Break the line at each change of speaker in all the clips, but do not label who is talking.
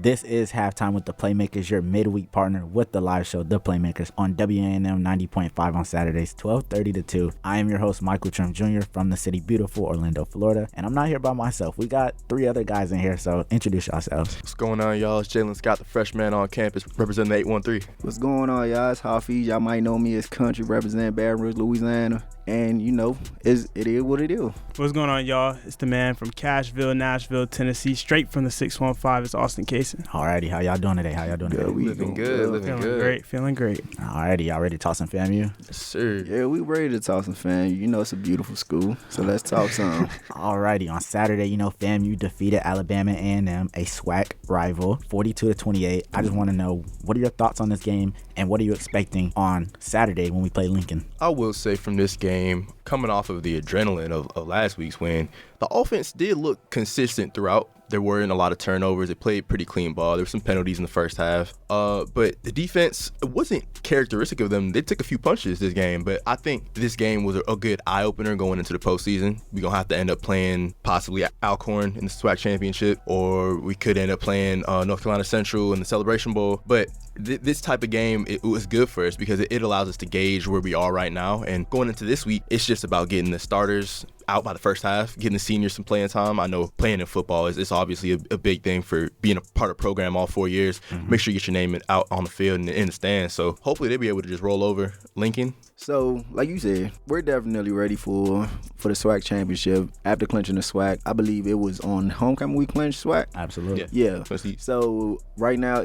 This is Halftime with the Playmakers, your midweek partner with the live show, The Playmakers, on WANM 90.5 on Saturdays, 12:30 to 2. I am your host, Michael Trim Jr. from the city beautiful Orlando, Florida, and I'm not here by myself. We got 3 other guys in here, so introduce yourselves.
What's going on, y'all? It's Jalen Scott, the freshman on campus, representing the 813.
What's going on, y'all? It's Hafiz. Y'all might know me as Country, representing Baton Rouge, Louisiana. And, you know, it is what it is.
What's going on, y'all? It's the man from Cashville, Nashville, Tennessee, straight from the 615. It's Austin Kaysen.
Alrighty, how y'all doing today?
Living good.
Feeling great.
Alrighty, y'all ready to talk some FAMU?
Yes, sir.
Yeah, we ready to talk some FAMU. You know, it's a beautiful school, so let's talk some.
Alrighty, on Saturday, FAMU defeated Alabama A&M, a SWAC rival, 42-28. I just want to know, what are your thoughts on this game, and what are you expecting on Saturday when we play Lincoln?
I will say from this game, coming off of the adrenaline of last week's win, the offense did look consistent throughout. There weren't a lot of turnovers. They played pretty clean ball. There were some penalties in the first half. But the defense, it wasn't characteristic of them. They took a few punches this game, but I think this game was a good eye-opener going into the postseason. We're going to have to end up playing possibly Alcorn in the SWAC championship, or we could end up playing North Carolina Central in the Celebration Bowl. But this type of game, it was good for us because it allows us to gauge where we are right now. And going into this week, it's just about getting the starters out by the first half, getting the seniors some playing time. I know playing in football is obviously a big thing for being a part of the program all 4 years. Mm-hmm. Make sure you get your name out on the field and in the stands. So hopefully they'll be able to just roll over Lincoln.
So, like you said, we're definitely ready for the SWAC championship. After clinching the SWAC, I believe it was on homecoming we clinched SWAC.
Absolutely.
Yeah. So right now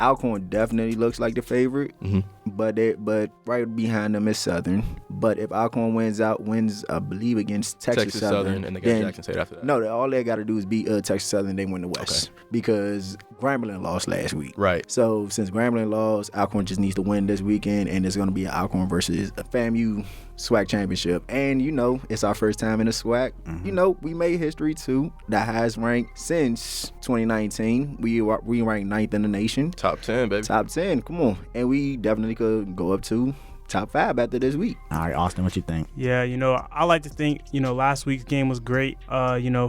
Alcorn definitely looks like the favorite,
mm-hmm.
but right behind them is Southern. But if Alcorn wins, I believe against Texas Southern,
and they got Jackson State after that.
No, all they got to do is beat Texas Southern. They win the West because Grambling lost last week.
Right.
So since Grambling lost, Alcorn just needs to win this weekend, and it's going to be an Alcorn versus a FAMU SWAC championship. And it's our first time in the SWAC. Mm-hmm. We made history too. The highest rank since 2019. We ranked 9th in the nation.
Top 10, baby.
Top 10. Come on. And we definitely could go up to top 5 after this week.
All right, Austin, what you think?
Yeah, I like to think, last week's game was great.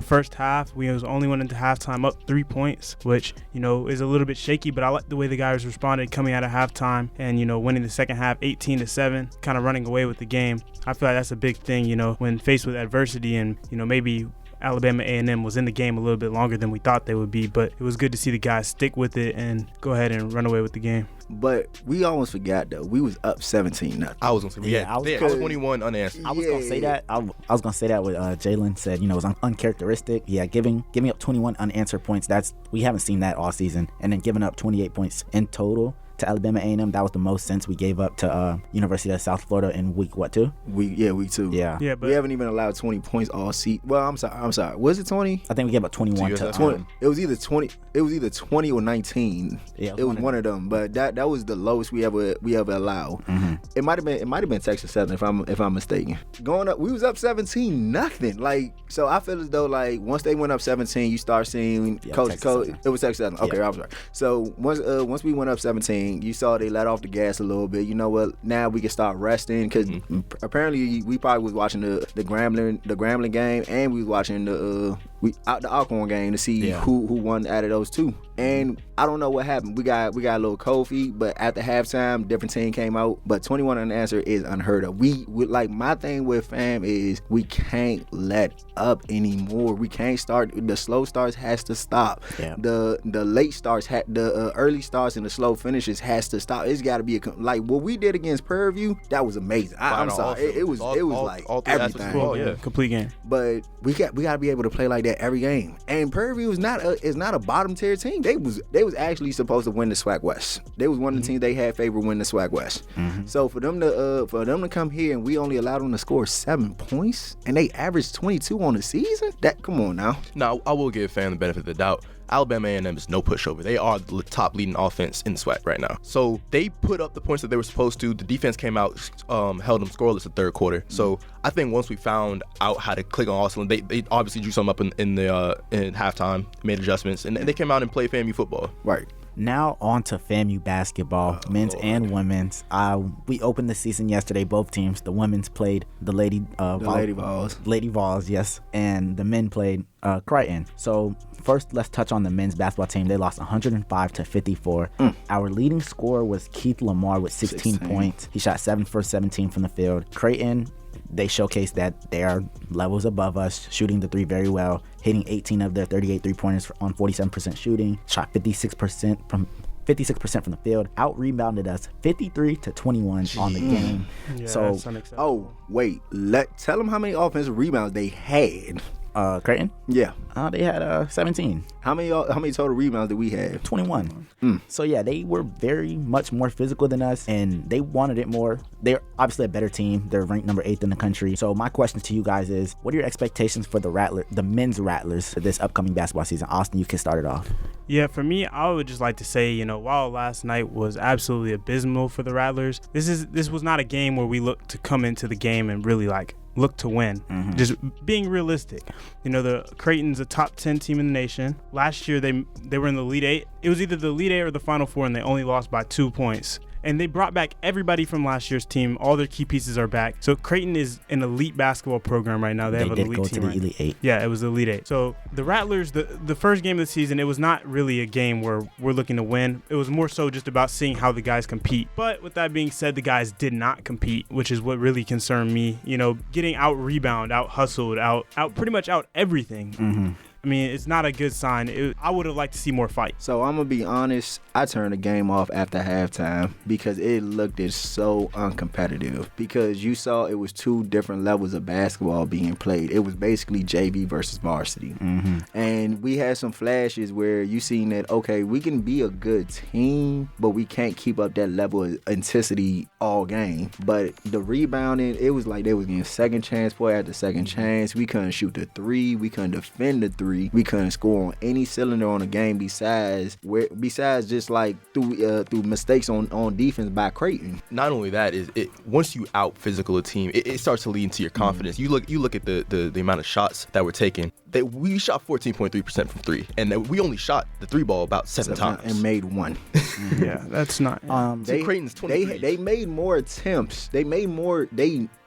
First half, we was only went into halftime up 3 points, which, is a little bit shaky, but I like the way the guys responded coming out of halftime and, winning the second half 18-7, kind of running away with the game. I feel like that's a big thing, when faced with adversity and, maybe Alabama A&M was in the game a little bit longer than we thought they would be, but it was good to see the guys stick with it and go ahead and run away with the game.
But we almost forgot, though. We was up 17-0.
I was going to say, I was 21 unanswered.
I was going to say that. I was going to say that what Jalen said, it was uncharacteristic. Yeah, giving up 21 unanswered points, we haven't seen that all season. And then giving up 28 points in total to Alabama A&M, that was the most since we gave up to University of South Florida in week 2?
Week 2.
Yeah,
but we haven't even allowed 20 points all season. Well, I'm sorry. Was it 20?
I think we gave up 21 to
20. It was either 20 or 19.
Yeah,
it was one of them. But that was the lowest we ever allowed.
Mm-hmm.
It might have been Texas Southern if I'm mistaken. Going up, we was up 17-0. So I feel as though once they went up 17, you start seeing Coach. It was Texas Southern. Okay, I was right. So once we went up 17. You saw they let off the gas a little bit. You know what? Now we can start resting because apparently we probably was watching the Grambling game, and we was watching the Alcorn game to see who won out of those two. And I don't know what happened. We got a little cold feet, but after halftime, different team came out. But 21 unanswered is unheard of. We my thing with fam is we can't let up anymore. We can't start. The slow starts has to stop.
Yeah.
The late starts, the early starts and the slow finishes has to stop. It's got to be what we did against Prairie View. That was amazing. I'm sorry. It was
everything. Complete game.
But we got to be able to play like that every game. And Prairie View is not a bottom tier team. They was actually supposed to win the SWAC West. They was one of the teams they had favor win the SWAC West.
Mm-hmm.
So for them to come here and we only allowed them to score 7 points and they averaged 22 on the season. Come on now.
Now I will give fan the benefit of the doubt. Alabama A&M is no pushover. They are the top leading offense in the SWAC right now. So they put up the points that they were supposed to. The defense came out, held them scoreless the third quarter. So I think once we found out how to click on Austin, they obviously drew something up in halftime, made adjustments, and they came out and played FAMU football.
Right.
Now on to FAMU basketball, men's and women's. We opened the season yesterday. Both teams, the women's played the Lady Vols, yes, and the men played Crichton. So first, let's touch on the men's basketball team. They lost 105-54. Our leading scorer was Keith Lamar with 16 points. He shot 7 for 17 from the field. Crichton, they showcased that they are levels above us, shooting the three very well, hitting 18 of their 38 three-pointers on 47% shooting, shot 56% from the field, out-rebounded us 53-21 on the game.
Yeah,
so,
that's unacceptable.
Tell them how many offensive rebounds they had.
Creighton?
Yeah.
They had 17.
How many total rebounds did we have?
21. So yeah, they were very much more physical than us, and they wanted it more. They're obviously a better team. They're ranked number 8 in the country. So my question to you guys is, what are your expectations for the men's Rattlers for this upcoming basketball season? Austin, you can start it off.
Yeah, for me, I would just like to say, while last night was absolutely abysmal for the Rattlers, this was not a game where we looked to come into the game and really look to win. Just being realistic. The Creighton's a top 10 team in the nation. Last year they were in the Elite 8. It was either the Elite 8 or the Final Four, and they only lost by 2 points. And they brought back everybody from last year's team. All their key pieces are back. So Creighton is an elite basketball program right now. They have an elite team.
They did go to the Elite 8.
Yeah, it was the Elite 8. So the Rattlers, the first game of the season, it was not really a game where we're looking to win. It was more so just about seeing how the guys compete. But with that being said, the guys did not compete, which is what really concerned me. Getting out-rebound, out-hustled, out pretty much out everything. I mean, it's not a good sign. I would have liked to see more fight.
So I'm going to be honest. I turned the game off after halftime because it looked so uncompetitive. Because you saw it was 2 different levels of basketball being played. It was basically JV versus varsity. And we had some flashes where you seen that, okay, we can be a good team, but we can't keep up that level of intensity all game. But the rebounding, it was like they was getting second chance point after second chance. We couldn't shoot the 3. We couldn't defend the 3. We couldn't score on any cylinder on the game besides just through mistakes on defense by Creighton.
Not only that, once you out physical a team, it starts to lead into your confidence. You look at the amount of shots that were taken. That we shot 14.3% from 3, and we only shot the 3 ball about 7 times
and made 1.
Yeah, that's not.
Creighton's 23.
They made more attempts. They made more.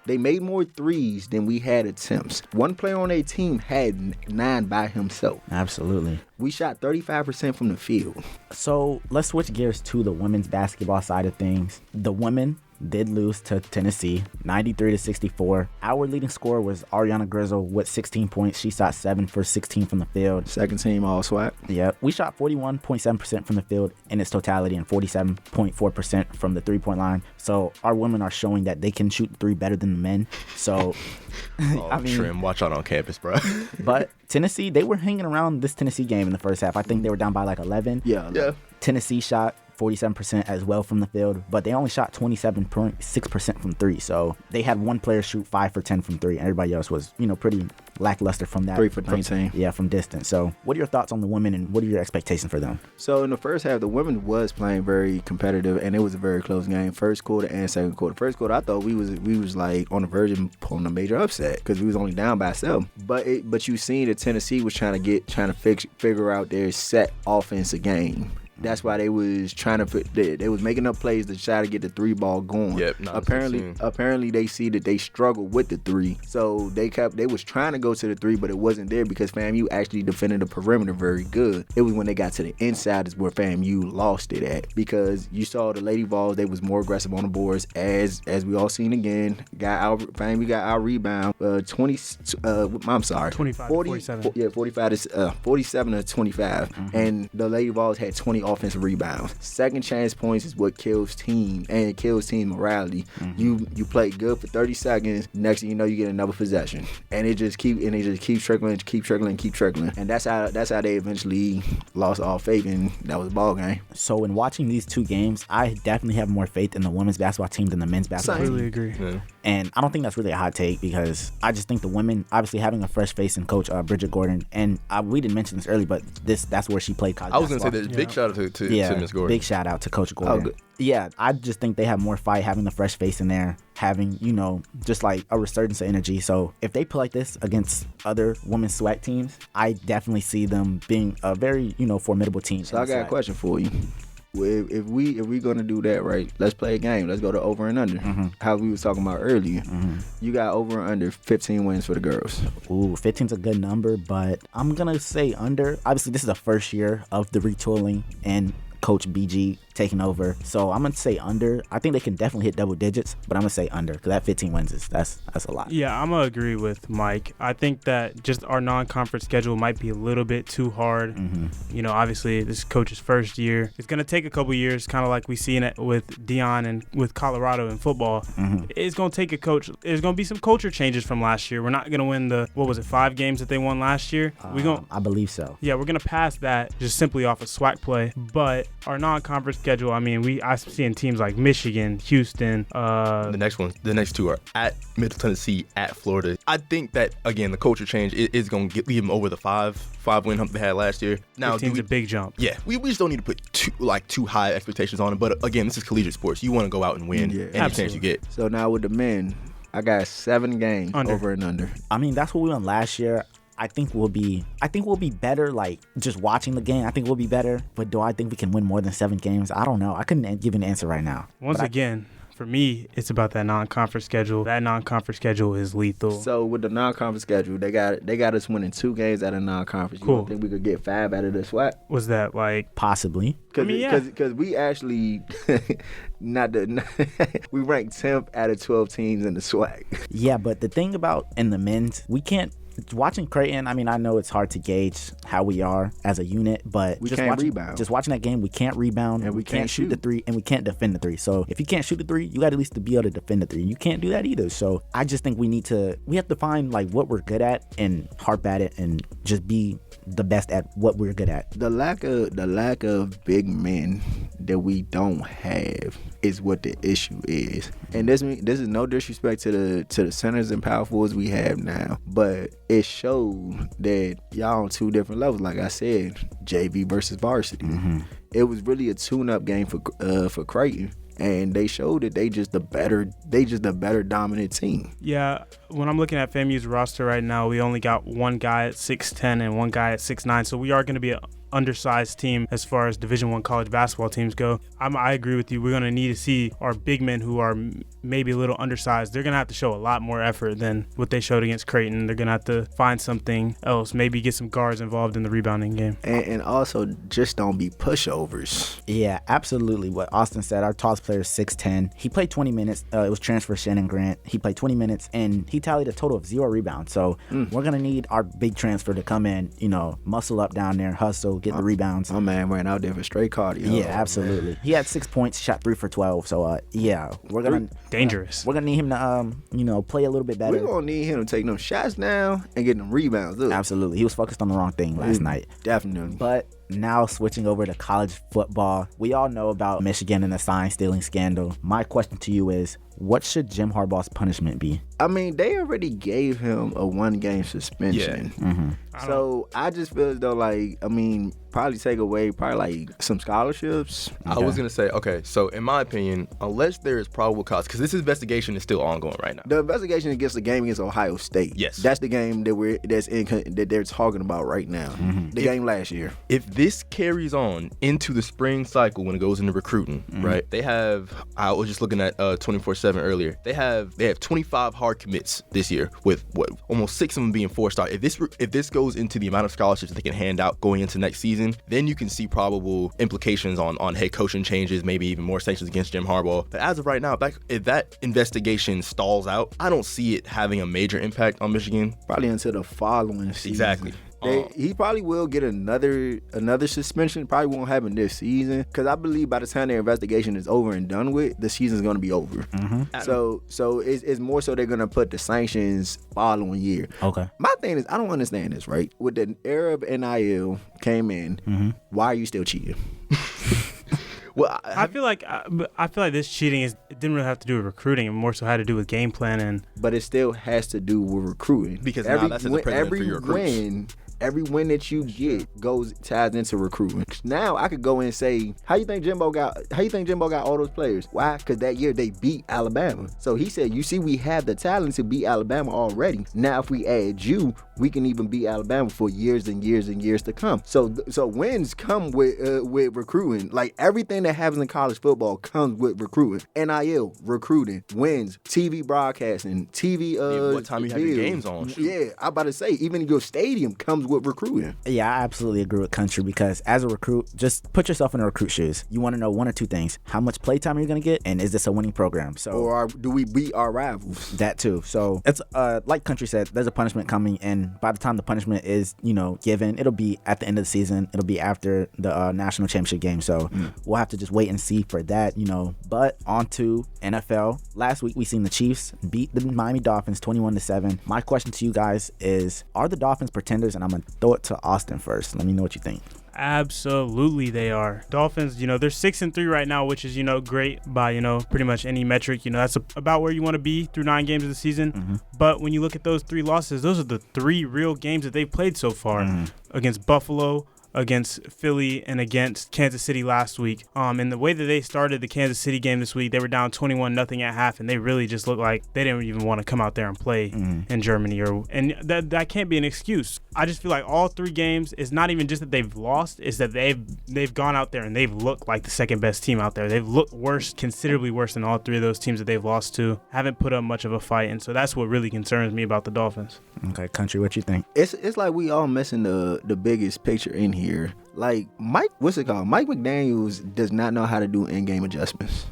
They made more threes than we had attempts. One player on their team had 9 by himself.
Absolutely.
We shot 35% from the field.
So let's switch gears to the women's basketball side of things. The women did lose to Tennessee, 93-64. Our leading scorer was Ariana Grizzle with 16 points. She shot 7 for 16 from the field.
Second team all SWAC.
Yeah, we shot 41.7% from the field in its totality and 47.4% from the three-point line. So our women are showing that they can shoot the 3 better than the men. So,
Trim, watch out on campus, bro.
But Tennessee, they were hanging around this Tennessee game in the first half. I think they were down by 11.
Yeah.
Tennessee shot 47% as well from the field, but they only shot 27.6% from 3. So they had one player shoot 5 for 10 from 3, and everybody else was, pretty lackluster from that.
3 for 19.
Yeah, from distance. So what are your thoughts on the women, and what are your expectations for them?
So in the first half, the women was playing very competitive, and it was a very close game. First quarter and second quarter. First quarter, I thought we was like on the verge of pulling a major upset because we was only down by 7. But you seen that Tennessee was trying to figure out their set offensive game. That's why they was they was making up plays to try to get the 3 ball going.
Yep.
Apparently they see that they struggled with the 3, so they was trying to go to the 3, but it wasn't there because FAMU actually defended the perimeter very good. It was when they got to the inside is where FAMU lost it at, because you saw the Lady Vols, they was more aggressive on the boards as we all seen again. FAMU got our rebound 47 to 25, and the Lady Vols had 20 offensive rebounds. Second chance points is what kills team morality. You play good for 30 seconds, next thing you know you get another possession, and it just keeps trickling, and that's how they eventually lost all faith, and that was a ball game.
So in watching these 2 games, I definitely have more faith in the women's basketball team than the men's basketball team.
I completely agree.
Yeah.
And I don't think that's really a hot take because I just think the women, obviously having a fresh face in Coach Bridget Gordon, and we didn't mention this early, but that's where she played college.
I was going to say that big shout out to Ms. Gordon.
Big shout out to Coach Gordon.
Good.
Yeah, I just think they have more fight having the fresh face in there, having, just like a resurgence of energy. So if they play like this against other women's SWAC teams, I definitely see them being a very, formidable team.
So I got a question for you. If we gonna do that, right, let's play a game. Let's go to over and under. How we was talking about earlier. You got over and under 15 wins for the girls.
Ooh, 15's a good number, but I'm gonna say under. Obviously, this is the first year of the retooling and Coach BG taking over, so I'm gonna say under. I think they can definitely hit double digits, but I'm gonna say under because that 15 wins that's a lot.
Yeah, I'm gonna agree with Mike. I think that just our non-conference schedule might be a little bit too hard. Obviously this is Coach's first year. It's gonna take a couple years, kind of like we seen it with Dion and with Colorado in football. It's gonna take a coach. There's gonna be some culture changes from last year. We're not gonna win the 5 games that they won last year.
I believe so.
Yeah, we're gonna pass that just simply off of SWAC play, but our non-conference schedule, I've seen teams like Michigan, Houston.
The next two are at Middle Tennessee, at Florida. I think that, again, the culture change is going to leave them over the five win hump they had last year. Now,
15's a big jump.
Yeah, we just don't need to put too high expectations on it. But again, this is collegiate sports. You want to go out and win any chance you get.
So now with the men, I got 7 games over and under.
That's what we won last year. I think we'll be better, like, just watching the game. I think we'll be better. But do I think we can win more than 7 games? I don't know. I couldn't give an answer right now.
Once again, for me, it's about that non-conference schedule. That non-conference schedule is lethal.
So with the non-conference schedule, they got us winning 2 games out of non-conference.
Cool.
You don't think we could get 5 out of the SWAC?
Was that like
possibly?
Because we actually we ranked 10th out of 12 teams in the SWAC.
Yeah, but the thing about in the men's, we can't. Watching Creighton, I know it's hard to gauge how we are as a unit, but
we can't rebound.
Just watching that game, we can't rebound,
and we can't
shoot the 3, and we can't defend the 3. So if you can't shoot the 3, you got at least to be able to defend the 3. You can't do that either. So I just think we have to find like what we're good at and harp at it and just be the best at what we're good at.
The lack of big men that we don't have is what the issue is. And this is no disrespect to the centers and power forwards we have now, but it showed that y'all on 2 different levels. Like I said, JV versus varsity. It was really a tune-up game for Creighton. And they showed that they just the better dominant team.
Yeah, when I'm looking at FAMU's roster right now, we only got 1 guy at 6'10" and 1 guy at 6'9", so we are going to be an undersized team as far as Division I college basketball teams go. I agree with you. We're going to need to see our big men who are maybe a little undersized. They're going to have to show a lot more effort than what they showed against Creighton. They're going to have to find something else, maybe get some guards involved in the rebounding game.
And also just don't be pushovers.
Yeah, absolutely. What Austin said, our tallest player is 6'10". He played 20 minutes. It was transfer Shannon Grant. He played 20 minutes, and he tallied a total of 0 rebounds. So we're going to need our big transfer to come in, muscle up down there, hustle, get the rebounds.
My man ran out there for straight cardio.
Yeah, absolutely. He had 6 points, shot 3 for 12. So we're gonna
dangerous.
We're gonna need him to play a little bit better.
We're gonna need him to take them shots down and get them rebounds. Look.
Absolutely. He was focused on the wrong thing last night.
Definitely.
But now switching over to college football, we all know about Michigan and the sign stealing scandal. My question to you is, what should Jim Harbaugh's punishment be?
They already gave him a 1-game suspension.
Yeah.
So I just feel as though, probably take away some scholarships.
I was going to say, okay, so in my opinion, unless there is probable cause, because this investigation is still ongoing right now.
The investigation against the game against Ohio State.
Yes.
That's the game that they're talking about right now. The game last year.
If this carries on into the spring cycle when it goes into recruiting, right? They have, I was just looking at 24/7 earlier. They have 25 hard commits this year, with almost 6 of them being 4-star. If this goes into the amount of scholarships that they can hand out going into next season, then you can see probable implications on head coaching changes, maybe even more sanctions against Jim Harbaugh. But as of right now, if that investigation stalls out, I don't see it having a major impact on Michigan.
Probably until the following season.
Exactly.
He probably will get another suspension. Probably won't happen this season, because I believe by the time their investigation is over and done with, the season's going to be over. So it's more so they're going to put the sanctions following year.
Okay.
My thing is, I don't understand this, right? With the era of NIL came in, why are you still cheating?
Well,
I feel like this cheating is didn't really have to do with recruiting. It more so had to do with game plan.
But it still has to do with recruiting.
Because now that's the president for your recruits.
Every win that you get ties into recruiting. Now I could go in and say, how you think Jimbo got all those players? Why? Because that year they beat Alabama. So he said, you see, we have the talent to beat Alabama already. Now if we add you, we can even beat Alabama for years and years and years to come. So wins come with recruiting. Like everything that happens in college football comes with recruiting. NIL, recruiting, wins, TV broadcasting, TV.
What time you have your games on?
Yeah, I'm about to say, even your stadium comes with recruiting.
Yeah, I absolutely agree with Country, because as a recruit, just put yourself in a recruit shoes. You want to know one or two things: how much playtime are you going to get, and is this a winning program? So,
or do we beat our rivals?
That too. So it's like Country said, there's a punishment coming, and by the time the punishment is given, it'll be at the end of the season. It'll be after the national championship game. So we'll have to just wait and see for that. But on to NFL. Last week we seen the Chiefs beat the Miami Dolphins 21-7. My question to you guys is: are the Dolphins pretenders? And I'm gonna throw it to Austin first. Let me know what you think.
Absolutely they are. Dolphins, they're 6-3 right now, which is, great by, pretty much any metric. That's about where you want to be through 9 games of the season. Mm-hmm. But when you look at those 3 losses, those are the 3 real games that they've played so far. Against Buffalo, against Philly, and against Kansas City last week. And the way that they started the Kansas City game this week, they were down 21-0 at half, and they really just looked like they didn't even want to come out there and play in Germany. And that can't be an excuse. I just feel like all 3 games, it's not even just that they've lost, it's that they've gone out there and they've looked like the second best team out there. They've looked worse, considerably worse than all 3 of those teams that they've lost to. Haven't put up much of a fight, and so that's what really concerns me about the Dolphins.
Okay, Country, what you think?
It's like we all missing the biggest picture in here. Like Mike McDaniels does not know how to do in-game adjustments.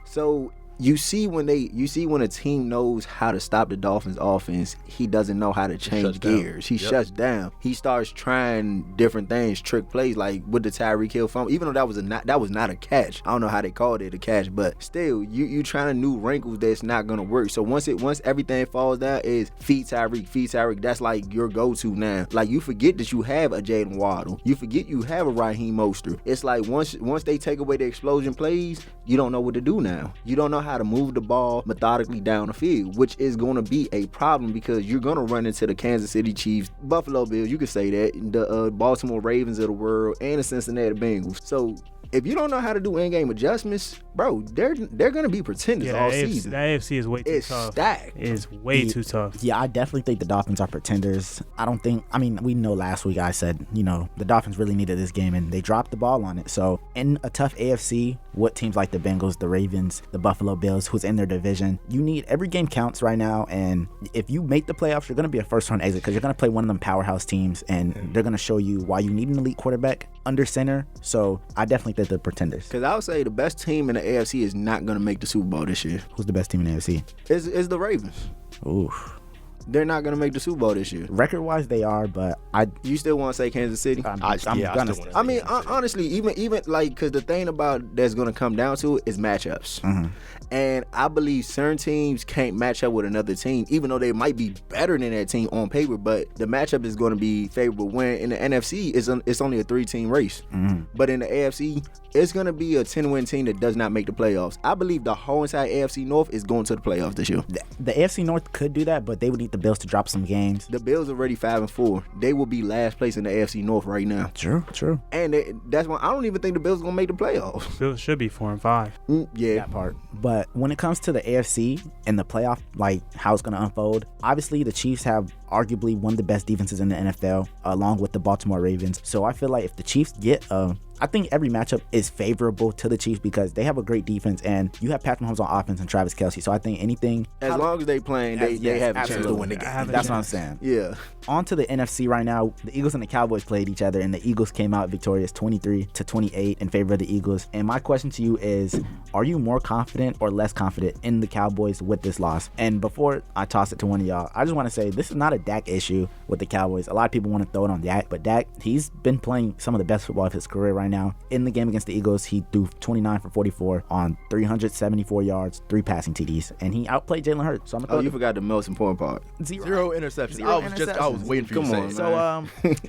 So you see when a team knows how to stop the Dolphins offense, he doesn't know how to change gears. He shuts down. He starts trying different things, trick plays, like with the Tyreek Hill fumble. Even though that was not a catch. I don't know how they called it a catch, but still, you trying to new wrinkles that's not gonna work. So once everything falls down, is feed Tyreek. That's like your go-to now. Like you forget that you have a Jalen Waddle. You forget you have a Raheem Mostert. It's like once they take away the explosion plays, you don't know what to do now. You don't know how to move the ball methodically down the field, which is going to be a problem because you're going to run into the Kansas City Chiefs, Buffalo Bills, you could say that, the Baltimore Ravens of the world, and the Cincinnati Bengals. So if you don't know how to do in-game adjustments, bro, they're going to be pretenders all season.
The AFC is way too
it's
tough.
Stacked.
It's way too tough.
Yeah, I definitely think the Dolphins are pretenders. We know last week I said, the Dolphins really needed this game, and they dropped the ball on it. So in a tough AFC, with teams like the Bengals, the Ravens, the Buffalo Bills, who's in their division, every game counts right now. And if you make the playoffs, you're going to be a first-round exit because you're going to play one of them powerhouse teams, and they're going to show you why you need an elite quarterback under center. So I definitely think they're pretenders.
Because I would say the best team in the AFC is not going to make the Super Bowl this year.
Who's the best team in the AFC?
It's the Ravens.
Oof.
They're not going to make the Super Bowl this year.
Record-wise, they are, but
You still want to say Kansas City? Honestly, even like, because the thing about that's going to come down to it is matchups. Mm-hmm. And I believe certain teams can't match up with another team, even though they might be better than that team on paper, but the matchup is going to be favorable. When in the NFC, it's only a 3-team race. Mm-hmm. But in the AFC, it's going to be a 10-win team that does not make the playoffs. I believe the whole entire AFC North is going to the playoffs this year.
The AFC North could do that, but they would need the Bills to drop some games.
The Bills are already 5-4. They will be last place in the AFC North right now.
True.
And that's why I don't even think the Bills are going to make the playoffs.
Bills should be 4-5.
Yeah.
That part. But when it comes to the AFC and the playoff, like how it's going to unfold, obviously the Chiefs have arguably one of the best defenses in the NFL, along with the Baltimore Ravens. So I feel like if the Chiefs get I think every matchup is favorable to the Chiefs because they have a great defense, and you have Patrick Mahomes on offense and Travis Kelce. So I think anything,
as long as they playing, they have a chance to win the game.
That's what I'm saying.
Yeah.
On to the NFC right now. The Eagles and the Cowboys played each other, and the Eagles came out victorious 23-28 in favor of the Eagles. And my question to you is, are you more confident or less confident in the Cowboys with this loss? And before I toss it to one of y'all, I just want to say this is not a Dak issue with the Cowboys. A lot of people want to throw it on Dak, but Dak, he's been playing some of the best football of his career right now. In the game against the Eagles, he threw 29 for 44 on 374 yards, 3 passing TDs, and he outplayed Jalen Hurts. So
you forgot the most important part.
Zero interceptions. I was waiting for you to say it.
So,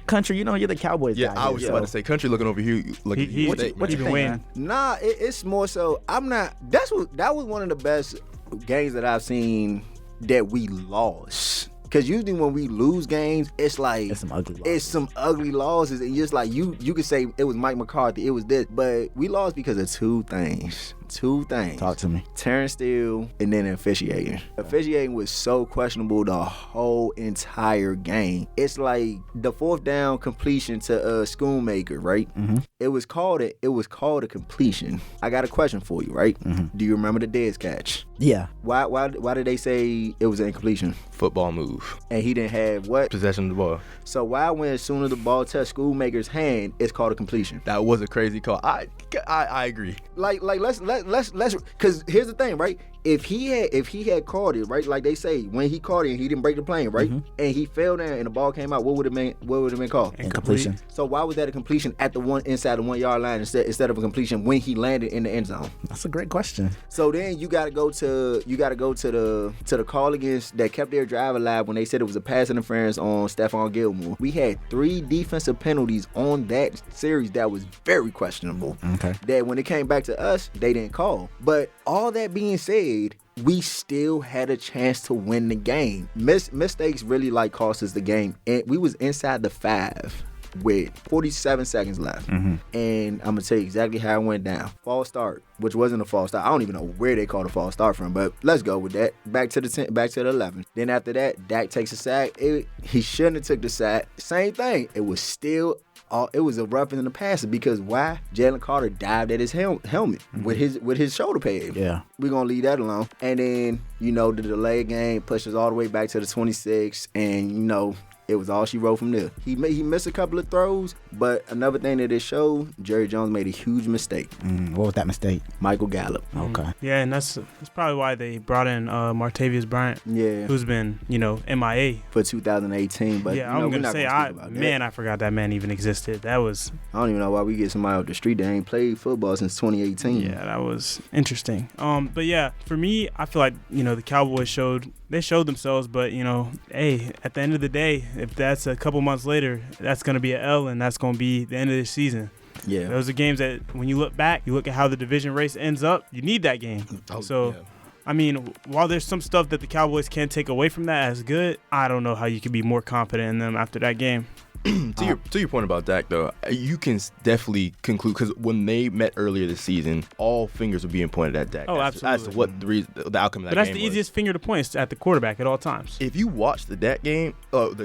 Country, you're the Cowboys guy.
I was about to say, Country looking over here.
What you think, man?
Nah, it's more so, I'm not, that was one of the best games that I've seen that we lost. Because usually when we lose games, it's like
it's some ugly losses.
It's some ugly losses, and just like you could say it was Mike McCarthy, it was this, but we lost because of two things.
Talk to me.
Terrence Steele and then officiating. Officiating was so questionable the whole entire game. It's like the 4th down completion to Schoonmaker, right?
Mm-hmm.
It was called a completion. I got a question for you, right?
Mm-hmm.
Do you remember the Dez catch?
Yeah.
Why did they say it was an incompletion?
Football move.
And he didn't have what?
Possession of the ball.
So why, when as soon as the ball touched Schoonmaker's hand, it's called a completion?
That was a crazy call. I agree.
Like let's because here's the thing, right? If he had caught it, right, like they say, when he caught it and he didn't break the plane, right, and he fell down and the ball came out, what would it been called?
Incompletion.
So why was that a completion at the one inside the 1 yard line instead of a completion when he landed in the end zone?
That's a great question.
So then you got to go to the call against that kept their drive alive when they said it was a pass interference on Stephon Gilmore. We had 3 defensive penalties on that series that was very questionable.
Okay.
That when it came back to us, they didn't call. But all that being said, we still had a chance to win the game. Mistakes really cost us the game. And we was inside the 5 with 47 seconds left.
Mm-hmm.
And I'm going to tell you exactly how it went down. False start, which wasn't a false start. I don't even know where they called a false start from, but let's go with that. Back to the 11. Then after that, Dak takes a sack. He shouldn't have took the sack. Same thing. It was still... it was a roughing in the passer because why? Jalen Carter dived at his helmet with his shoulder pad.
Yeah.
We're going to leave that alone. And then, the delay game pushes all the way back to the 26, and, it was all she wrote from there. He missed a couple of throws, but another thing that it showed, Jerry Jones made a huge mistake.
What was that mistake?
Michael Gallup.
Okay.
Yeah, and that's probably why they brought in Martavius Bryant.
Yeah.
Who's been, MIA.
For 2018. But
yeah, I'm going to say, I forgot that man even existed. That was...
I don't even know why we get somebody off the street that ain't played football since 2018.
Yeah, that was interesting. But yeah, for me, I feel like, the Cowboys showed themselves, but, hey, at the end of the day, if that's a couple months later, that's going to be an L, and that's going to be the end of the season.
Yeah.
Those are games that when you look back, you look at how the division race ends up, you need that game. I mean, while there's some stuff that the Cowboys can take away from that as good, I don't know how you can be more confident in them after that game.
To your point about Dak, though, you can definitely conclude, because when they met earlier this season, all fingers were being pointed at Dak.
Absolutely.
As to what the outcome of that game was.
But that's the easiest finger to point at the quarterback at all times.
If you watch the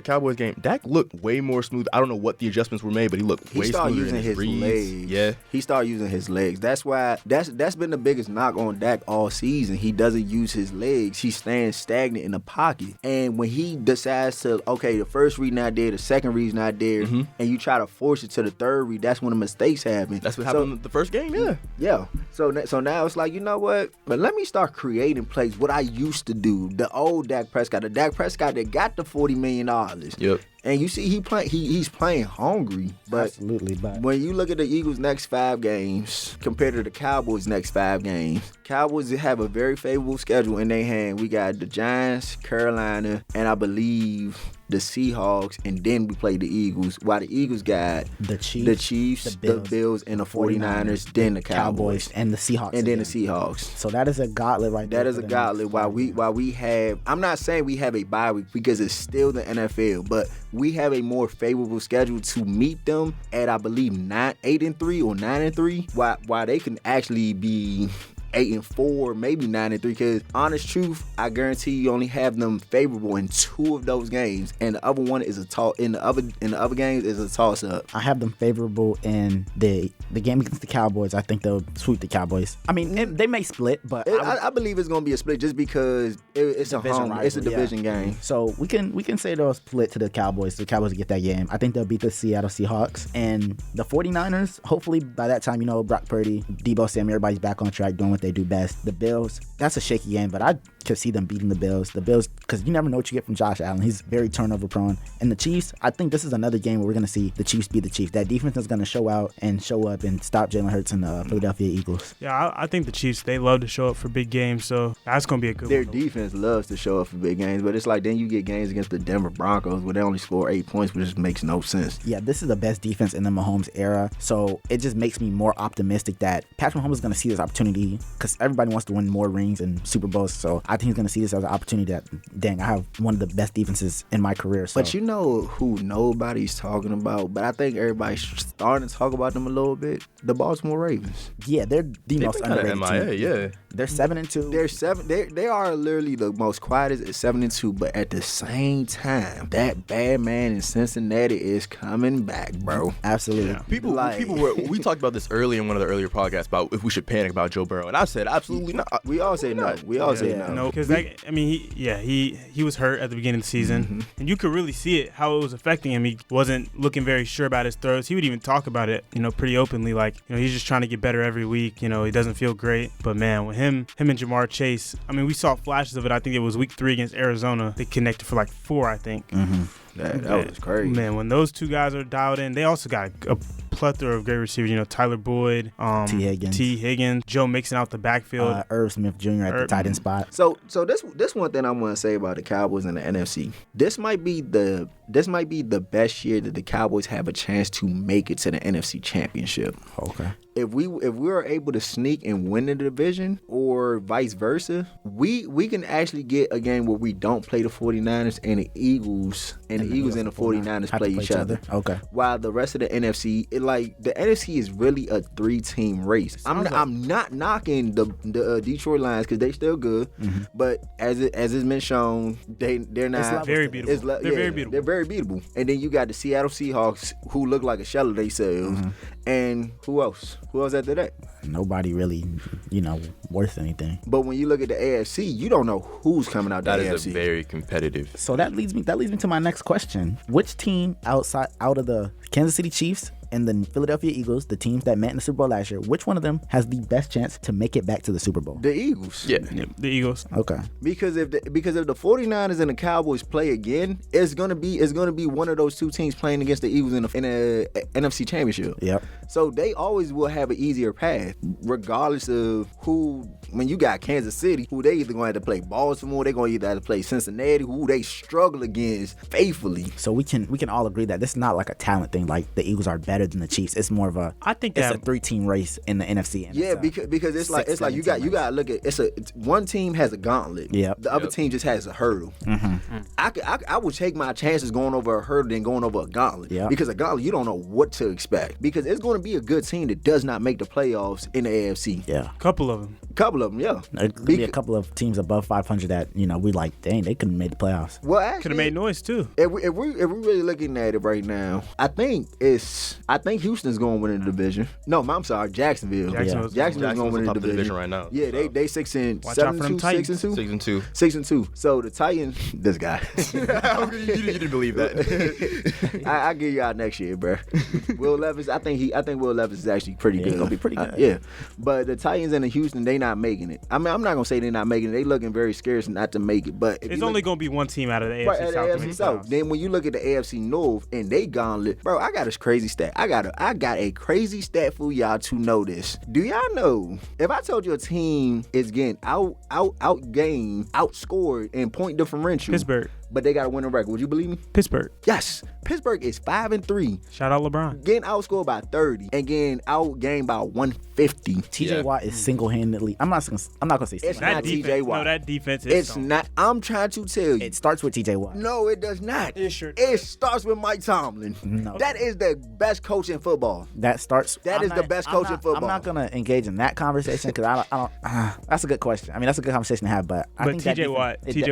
Cowboys game, Dak looked way more smooth. I don't know what the adjustments were made, but he looked way smoother.
He started using his legs.
Yeah.
He started using his legs. That's why that's been the biggest knock on Dak all season. He doesn't use his legs. He stands stagnant in the pocket. And when he decides to, the first read not there, the second read's not there, and you try to force it to the third read, that's when the mistakes happen.
That's what happened in the first game, yeah.
Yeah. So now it's like, you know what? But let me start creating plays, what I used to do. The old Dak Prescott. The Dak Prescott that got the $40 million.
Yep.
And you see he's playing hungry. But
absolutely, but
when you look at the Eagles' next 5 games compared to the Cowboys' next 5 games, Cowboys have a very favorable schedule in their hand. We got the Giants, Carolina, and I believe the Seahawks, and then we play the Eagles. While the Eagles got the Chiefs, the Bills, and the 49ers, then the Cowboys,
and the Seahawks,
and then the Seahawks.
So that is a gauntlet right there.
That is a gauntlet. While we have, I'm not saying we have a bye week because it's still the NFL, but we have a more favorable schedule to meet them at, I believe, 8-3 or 9-3. While they can actually be 8-4, maybe 9-3. Because honest truth, I guarantee you only have them favorable in 2 of those games, and the other one is in the other games is a toss up.
I have them favorable in the game against the Cowboys. I think they'll sweep the Cowboys. I mean, they may split, but
I believe it's gonna be a split just because it's a division game.
So we can say they'll split to the Cowboys. The Cowboys get that game. I think they'll beat the Seattle Seahawks and the 49ers. Hopefully by that time, Brock Purdy, Deebo Samuel, everybody's back on track doing what they do best. The Bills, that's a shaky game, but I could see them beating the Bills. The Bills, because you never know what you get from Josh Allen. He's very turnover prone. And the Chiefs, I think this is another game where we're going to see the Chiefs be the Chiefs. That defense is going to show out and show up and stop Jalen Hurts and the Philadelphia Eagles.
Yeah, I think the Chiefs, they love to show up for big games, so that's going to be a good
Their
one.
Their defense loves to show up for big games, but it's like then you get games against the Denver Broncos where they only score 8 points, which just makes no sense.
Yeah, this is the best defense in the Mahomes era, so it just makes me more optimistic that Patrick Mahomes is going to see this opportunity because everybody wants to win more rings and Super Bowls, so I think he's going to see this as an opportunity that, dang, I have one of the best defenses in my career. So.
But you know who nobody's talking about, but I think everybody's starting to talk about them a little bit? The Baltimore Ravens.
Yeah, they're the most underrated
MIA,
team.
yeah.
They're 7-2.
They are literally the most quietest at 7-2, but at the same time, that bad man in Cincinnati is coming back, bro.
Absolutely.
Yeah.
People we talked about this earlier in one of the earlier podcasts about if we should panic about Joe Burrow, and I said absolutely not.
We all say no. We all say no.
No, because he was hurt at the beginning of the season, and you could really see it how it was affecting him. He wasn't looking very sure about his throws. He would even talk about it, pretty openly, like he's just trying to get better every week. He doesn't feel great, but man, with him and Jamar Chase, we saw flashes of it. I think it was week 3 against Arizona. They connected for like 4, I think.
That was crazy.
Man, when those two guys are dialed in, they also got a plethora of great receivers. Tyler Boyd, T. Higgins, Joe Mixon out the backfield,
Irv Smith Jr. at the tight end spot.
So this one thing I want to say about the Cowboys and the NFC. This might be the best year that the Cowboys have a chance to make it to the NFC Championship.
Okay.
If we are able to sneak and win the division, or vice versa, we can actually get a game where we don't play the 49ers and the Eagles and the 49ers play each other.
Okay.
While the rest of the NFC, the NFC is really a 3-team race. I'm not knocking the Detroit Lions because they still good, but as it's been shown, they're not
very beatable. They're very beatable.
They're very beatable. And then you got the Seattle Seahawks who look like a shell of themselves. And who else? Who else after that?
Nobody really, worth anything.
But when you look at the AFC, you don't know who's coming out the AFC.
That is a very competitive.
So that leads me to my next question. Which team out of the Kansas City Chiefs and the Philadelphia Eagles, the teams that met in the Super Bowl last year, which one of them has the best chance to make it back to the Super Bowl?
The Eagles.
Yeah.
The Eagles.
Okay.
Because if the 49ers and the Cowboys play again, it's gonna be one of those two teams playing against the Eagles in the NFC Championship.
Yep.
So they always will have an easier path, regardless of who. When you got Kansas City, who they either going to have to play Baltimore, they're going to either have to play Cincinnati, who they struggle against faithfully.
So we can all agree that this is not like a talent thing. Like the Eagles are better than the Chiefs. It's more of a a 3-team race in the NFC. And
yeah, because it's like you got to look at it's one team has a gauntlet.
Yeah.
The other team just has a hurdle. I would take my chances going over a hurdle than going over a gauntlet.
Yeah.
Because a gauntlet you don't know what to expect. Because it's going to be a good team that does not make the playoffs in the AFC.
Yeah.
Couple of them,
yeah.
There could be a couple of teams above 500 that we like. Dang, they couldn't have made the playoffs.
Well, actually,
could have made noise too.
If we're really looking at it right now, I think Houston's going to win the division. No, I'm sorry, Jacksonville.
Jacksonville's
going to win the division
right now.
Yeah, they 6-2,
Watch out for them
6-2,
6-2.
6-2. So the Titans, this guy.
you didn't believe that.
I give you out next year, bro. Will Levis, I think Will Levis is actually pretty good.
He's gonna be pretty good.
Yeah, but the Titans and the Houston, they not making it. I mean, I'm not gonna say they're not making it. They looking very scarce not to make it. But
it's only gonna be one team out of the AFC
right,
South.
AFC South. Then when you look at the AFC North and they gauntlet, bro, I got a crazy stat. I got a crazy stat for y'all to know this. Do y'all know if I told you a team is getting outgained, outscored in point differential,
Pittsburgh,
but they got a winning record, would you believe me?
Pittsburgh.
Yes. Pittsburgh is 5-3.
Shout out LeBron.
Getting outscored by 30 and getting outgained by 150.
TJ Watt is single-handedly. I'm not gonna say
It's not TJ Watt.
No, that defense is.
It's not. I'm trying to tell you.
It starts with TJ Watt.
No, it does not.
It sure
It starts with Mike Tomlin.
No.
That is the best coach in football.
That starts.
That is the best coach in football.
I'm not gonna engage in that conversation because I don't. That's a good question. I mean, that's a good conversation to have, but I think
TJ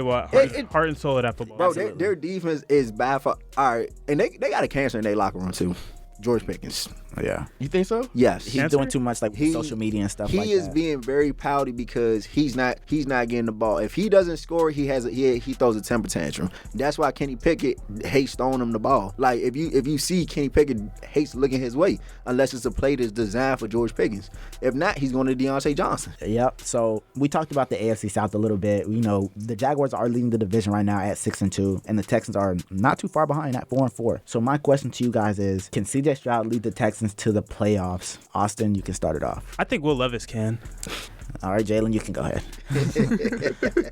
Watt, heart and soul of that football.
Bro, their defense is bad for all right, and they got a cancer in their locker room too. George Pickens.
Yeah.
You think so?
Yes.
He's doing too much like social media and stuff like that.
He is being very pouty because he's not getting the ball. If he doesn't score, he throws a temper tantrum. That's why Kenny Pickett hates throwing him the ball. Like if you see Kenny Pickett hates looking his way unless it's a play that's designed for George Pickens. If not, he's going to Deontay Johnson.
Yep. So we talked about the AFC South a little bit. You know, the Jaguars are leading the division right now at 6-2, and the Texans are not too far behind at 4-4. So my question to you guys is, can CJ Stroud lead the Texans to the playoffs? Austin, you can start it off.
I think Will Levis can.
All right, Jalen, you can go ahead.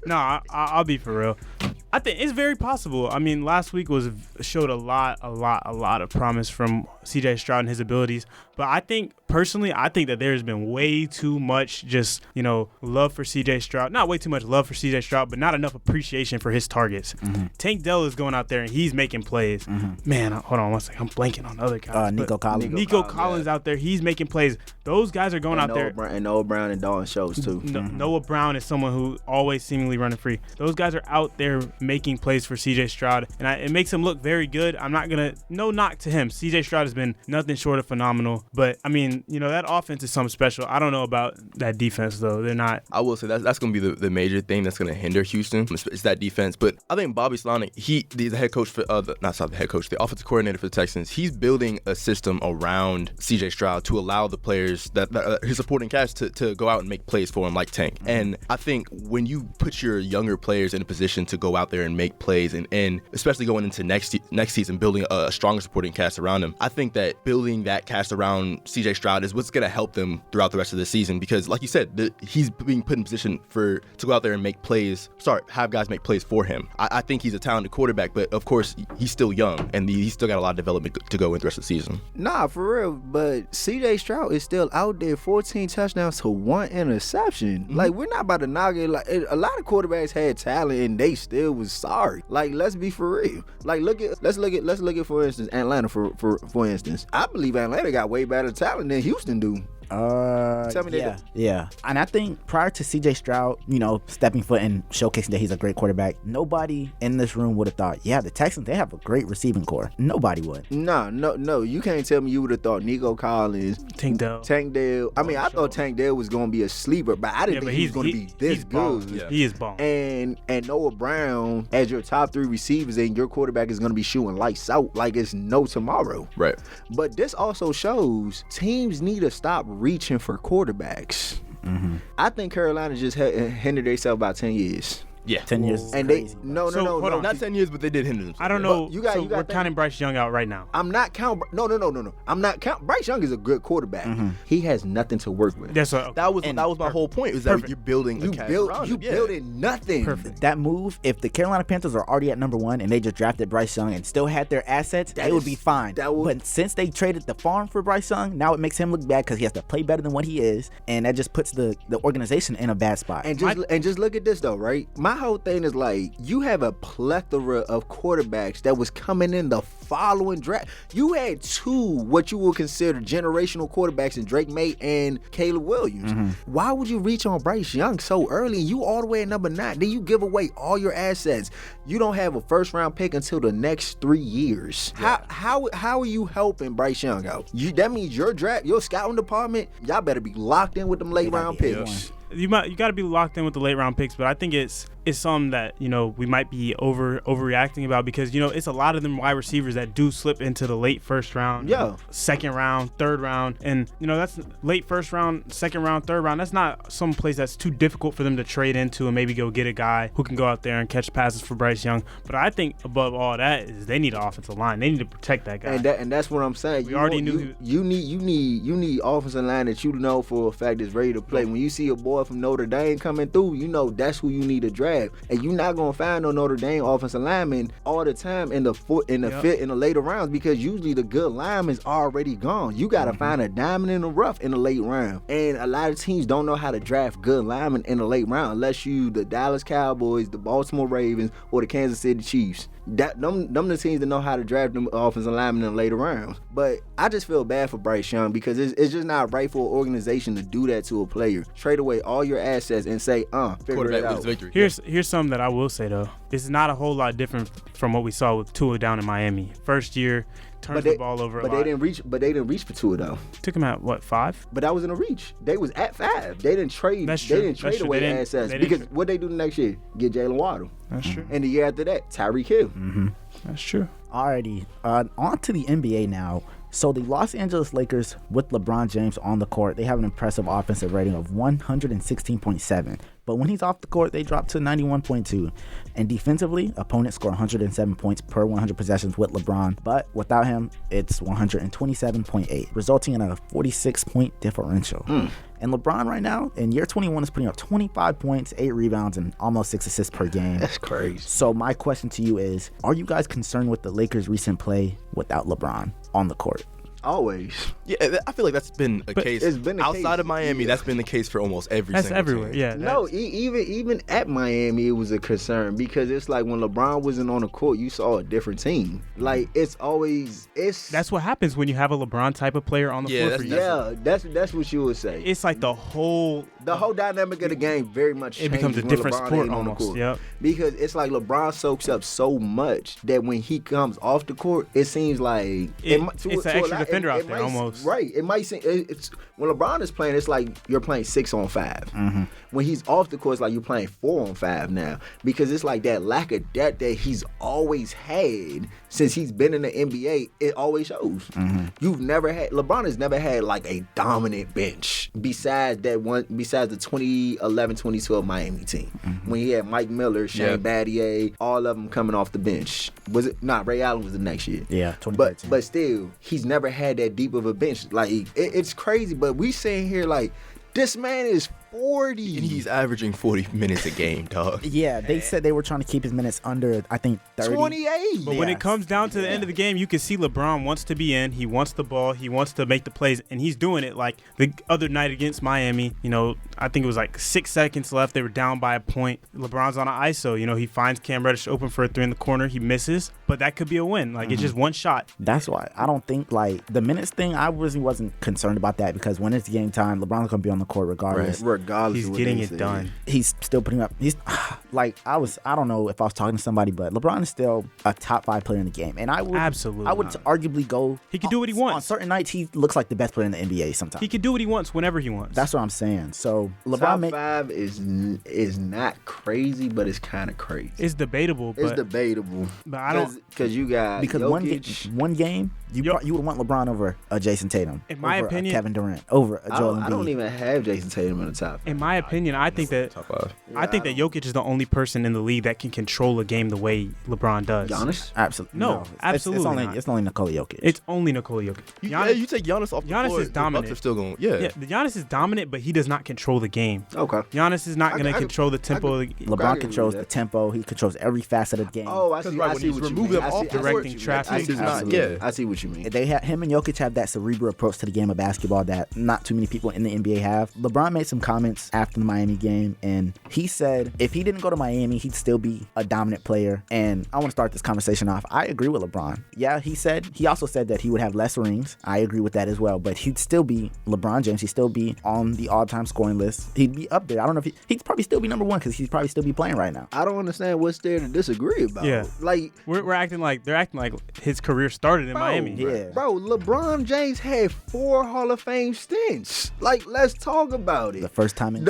No, I'll be for real. I think it's very possible. I mean, last week showed a lot of promise from CJ Stroud and his abilities. But I think that there's been way too much love for CJ Stroud. Not way too much love for CJ Stroud, but not enough appreciation for his targets. Mm-hmm. Tank Dell is going out there and he's making plays. Mm-hmm. Man, hold on one second. I'm blanking on the other guys.
Nico Collins.
Nico Collins out there. He's making plays. Those guys are going out there.
And Noah Brown and Dalton Schultz too.
Noah Brown is someone who always seemingly running free. Those guys are out there making plays for CJ Stroud, and it makes him look very good. No knock to him. CJ Stroud has been nothing short of phenomenal, but I mean, that offense is something special. I don't know about that defense though. They're not.
I will say that's going to be the major thing that's going to hinder Houston. It's that defense, but I think Bobby Slonik, the head coach for the offensive coordinator for the Texans, he's building a system around CJ Stroud to allow the players that his supporting cast to go out and make plays for him, like Tank. And I think when you put your younger players in a position to go out there and make plays, and especially going into next season, building a stronger supporting cast around them, I think that building that cast around CJ Stroud is what's going to help them throughout the rest of the season, because like you said, he's being put in position to go out there and have guys make plays for him. I think he's a talented quarterback, but of course he's still young and he's still got a lot of development to go in the rest of the season.
Nah, for real, but CJ Stroud is still out there, 14 touchdowns to 1 interception. Mm-hmm. Like, we're not about to knock it. Like, a lot of quarterbacks had talent and they still was sorry. Like, let's be for real. Like, let's look at for instance Atlanta for instance. I believe Atlanta got way better talent than Houston do.
Tell me yeah. And I think prior to CJ Stroud, stepping foot and showcasing that he's a great quarterback, nobody in this room would have thought, the Texans, they have a great receiving core. Nobody would.
No. You can't tell me you would have thought Nico Collins,
Tank Dell.
I mean, I thought Tank Dell was going to be a sleeper, but I didn't think he was going to be this good.
Yeah. He is bomb.
And Noah Brown as your top 3 receivers, and your quarterback is going to be shooting lights out like it's no tomorrow.
Right.
But this also shows teams need to stop reaching for quarterbacks. Mm-hmm. I think Carolina just hindered themselves about 10 years.
Yeah,
10 years. Is
and
crazy,
no,
not 10 years, but they did hinder them.
I don't know. We're counting Bryce Young out right now.
I'm not counting. No. I'm not counting. Bryce Young is a good quarterback. Mm-hmm. He has nothing to work with.
That was my whole point. Was that you're building a cast around him.
Building nothing.
Perfect. That move, if the Carolina Panthers are already at number 1 and they just drafted Bryce Young and still had their assets, they would be fine. But since they traded the farm for Bryce Young, now it makes him look bad because he has to play better than what he is, and that just puts the organization in a bad spot.
And just look at this though, right? My whole thing is like, you have a plethora of quarterbacks that was coming in the following draft. You had 2 what you would consider generational quarterbacks in Drake May and Caleb Williams. Mm-hmm. Why would you reach on Bryce Young so early? You all the way at number 9. Then you give away all your assets. You don't have a first round pick until the next 3 years. Yeah. How are you helping Bryce Young out? That means your scouting department, y'all better be locked in with them late round picks.
You got to be locked in with the late round picks, but I think it's something that we might be overreacting about, because it's a lot of them wide receivers that do slip into the late first round, second round, third round, and that's late first round, second round, third round. That's not some place that's too difficult for them to trade into and maybe go get a guy who can go out there and catch passes for Bryce Young. But I think above all that is they need an offensive line. They need to protect that guy.
And that's what I'm saying.
We already knew
you need offensive line that for a fact is ready to play. When you see a boy from Notre Dame coming through, that's who you need to draft. And you're not gonna find no Notre Dame offensive lineman all the time in the fifth, in the later rounds, because usually the good lineman's already gone. You gotta find a diamond in the rough in the late round. And a lot of teams don't know how to draft good linemen in the late round unless you the Dallas Cowboys, the Baltimore Ravens, or the Kansas City Chiefs. Them the teams that know how to draft them offensive linemen in the later rounds. But I just feel bad for Bryce Young, because it's just not right for an organization to do that to a player. Trade away all your assets and say, figure it out.
Victory.
Here's something that I will say though. This is not a whole lot different from what we saw with Tua down in Miami. First year, turns the ball over a lot.
They didn't reach for Tua though.
Took him at what, 5?
But that was in a reach. They was at 5. They didn't trade.
That's true.
They didn't trade away assets because what they do the next year? Get Jalen Waddle.
That's true.
And the year after that, Tyreek Hill.
That's true.
Alrighty, on to the NBA now. So the Los Angeles Lakers, with LeBron James on the court, they have an impressive offensive rating of 116.7. But when he's off the court, they drop to 91.2. And defensively, opponents score 107 points per 100 possessions with LeBron. But without him, it's 127.8, resulting in a 46-point differential. And LeBron right now, in year 21, is putting up 25 points, 8 rebounds, and almost 6 assists per game.
That's crazy.
So my question to you is, are you guys concerned with the Lakers' recent play without LeBron on the court?
Always.
Yeah, I feel like that's been a case.
It's been
outside of Miami. That's been the case for almost every.
That's
single
everywhere.
team.
Yeah.
No, even at Miami, it was a concern because it's like when LeBron wasn't on the court, you saw a different team. Like it's
That's what happens when you have a LeBron type of player on the floor for you.
That's what you would say.
It's like the whole
dynamic of the game very much changes.
It becomes a
when
different
LeBron
sport
ain't on the
almost.
court.
Yep.
Because it's like LeBron soaks up so much that when he comes off the court, it seems like
it's an extra defender out there almost.
Right. It might seem it's when LeBron is playing, it's like you're playing 6-on-5. When he's off the court, it's like you're playing 4-on-5 now because it's like that lack of depth that he's always had since he's been in the NBA. It always shows. LeBron has never had like a dominant bench besides the 2011-2012 Miami team when he had Mike Miller, Shane Battier, all of them coming off the bench. Ray Allen was the next year.
Yeah, 2013.
But still, he's never had that deep of a bench. Like it's crazy. But we sitting here like this man is 40.
And he's averaging 40 minutes a game, dog.
Yeah, they said they were trying to keep his minutes under, I think, 30.
28.
But when it comes down to the end of the game, you can see LeBron wants to be in. He wants the ball. He wants to make the plays, and he's doing it. Like the other night against Miami, I think it was like 6 seconds left. They were down by a point. LeBron's on an ISO. He finds Cam Reddish open for a 3 in the corner. He misses, but that could be a win. Like it's just one shot.
That's why I don't think like the minutes thing. I really wasn't concerned about that because when it's game time, LeBron's gonna be on the court regardless.
Right. Regardless,
he's getting it done.
He's still putting up. He's like I don't know if I was talking to somebody, but LeBron is still a top 5 player in the game, and I would arguably go.
He can do what he wants.
On certain nights, he looks like the best player in the NBA. Sometimes
he can do what he wants whenever he wants.
That's what I'm saying. So LeBron
top 5 is not crazy, but it's kind of crazy.
It's debatable.
But
I don't
because you got Jokic.
one game. You would want LeBron over Jason Tatum.
In my opinion,
Kevin Durant over Joel Embiid.
I don't even have Jason Tatum in the top 5.
In my opinion, I think that
top 5.
I think that Jokic is the only person in the league that can control a game the way LeBron does.
Giannis?
Absolutely.
No, absolutely
It's only Nikola Jokic.
It's only Nikola Jokic.
You take Giannis off the
Giannis
floor,
is dominant.
The Bucks are still going.
Giannis is dominant, but he does not control the game.
Okay.
Giannis is not going to control the tempo.
LeBron controls the tempo. He controls every facet of the game.
Oh, I see what you mean.
Directing traffic.
I see what you mean.
Him and Jokic have that cerebral approach to the game of basketball that not too many people in the NBA have. LeBron made some comments after the Miami game, and he said if he didn't go to Miami, he'd still be a dominant player. And I want to start this conversation off. I agree with LeBron. Yeah, he also said that he would have less rings. I agree with that as well, but he'd still be LeBron James. He'd still be on the all-time scoring list. He'd be up there. I don't know if he'd probably still be number 1 because he'd probably still be playing right now.
I don't understand what's there to disagree about.
Yeah,
like
we're acting like they're acting like his career started in Miami.
Yeah,
bro. LeBron James had 4 Hall of Fame stints. Like, let's talk about it.
The first time in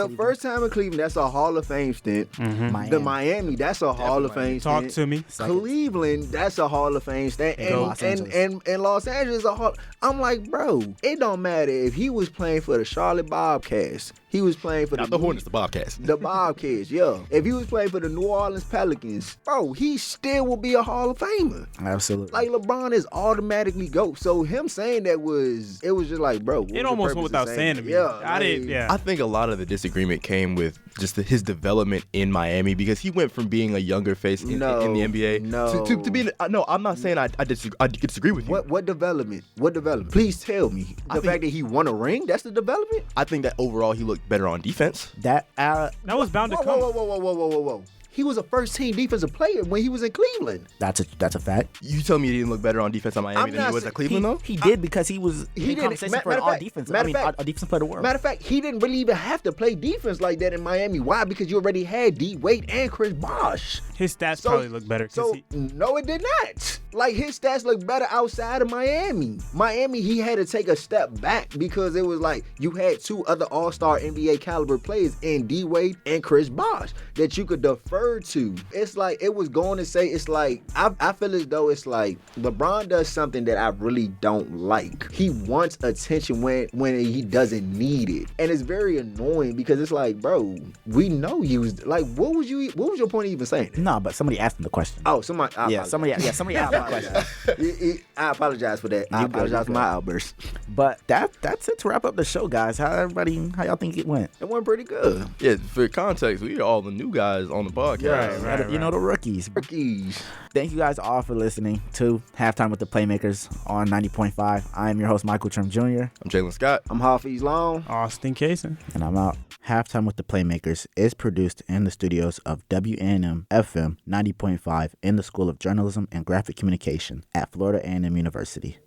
Cleveland, that's a Hall of Fame stint. The Miami, that's a Hall of Fame stint.
Talk to me.
Cleveland, that's a Hall of Fame stint. And Los Angeles, a Hall. I'm like, bro, it don't matter if he was playing for the Charlotte Bobcats. He was playing for
the Hornets, the Bobcats.
The Bobcats, yeah. If he was playing for the New Orleans Pelicans, bro, he still will be a Hall of Famer.
Absolutely.
Like, LeBron is automatically GOAT. So him saying that was just like, bro.
It almost went without saying to me.
Yeah.
I think a lot of the disagreement came with just his development in Miami because he went from being a younger face in the NBA to being. No, I'm not saying I disagree with you.
What development? What development? Please tell me. The fact that he won a ring, that's the development?
I think that overall he looked better on defense.
That was bound to come.
Whoa. He was a first-team defensive player when he was in Cleveland.
That's a fact.
You tell me he didn't look better on defense on Miami than he was at Cleveland, though?
He did because he was in conversation for all defense. A defensive player of the world.
Matter of fact, he didn't really even have to play defense like that in Miami. Why? Because you already had D. Wade and Chris Bosh.
His stats probably look better.
No, it did not. Like, his stats look better outside of Miami. Miami, he had to take a step back because it was like you had two other all-star NBA caliber players in D-Wade and Chris Bosh that you could defer to. It's like, it was going to say, it's like, I feel as though it's like LeBron does something that I really don't like. He wants attention when he doesn't need it. And it's very annoying because it's like, bro, we know you was like, what was your point of even saying that?
No, but somebody asked him the question.
Oh, somebody asked
somebody asked the question.
I apologize for that. I apologize for my outburst.
But that's it to wrap up the show, guys. How y'all think it went?
It went pretty good.
Yeah, for context, we are all the new guys on the podcast.
Right. You know, the rookies. Thank you guys all for listening to Halftime with the Playmakers on 90.5. I am your host, Michael Trim Jr.
I'm Jalen Scott.
I'm Hafiz Long.
Austin Kaysen.
And I'm out. Halftime with the Playmakers is produced in the studios of WANM-FM 90.5 in the School of Journalism and Graphic Communication at Florida A&M University.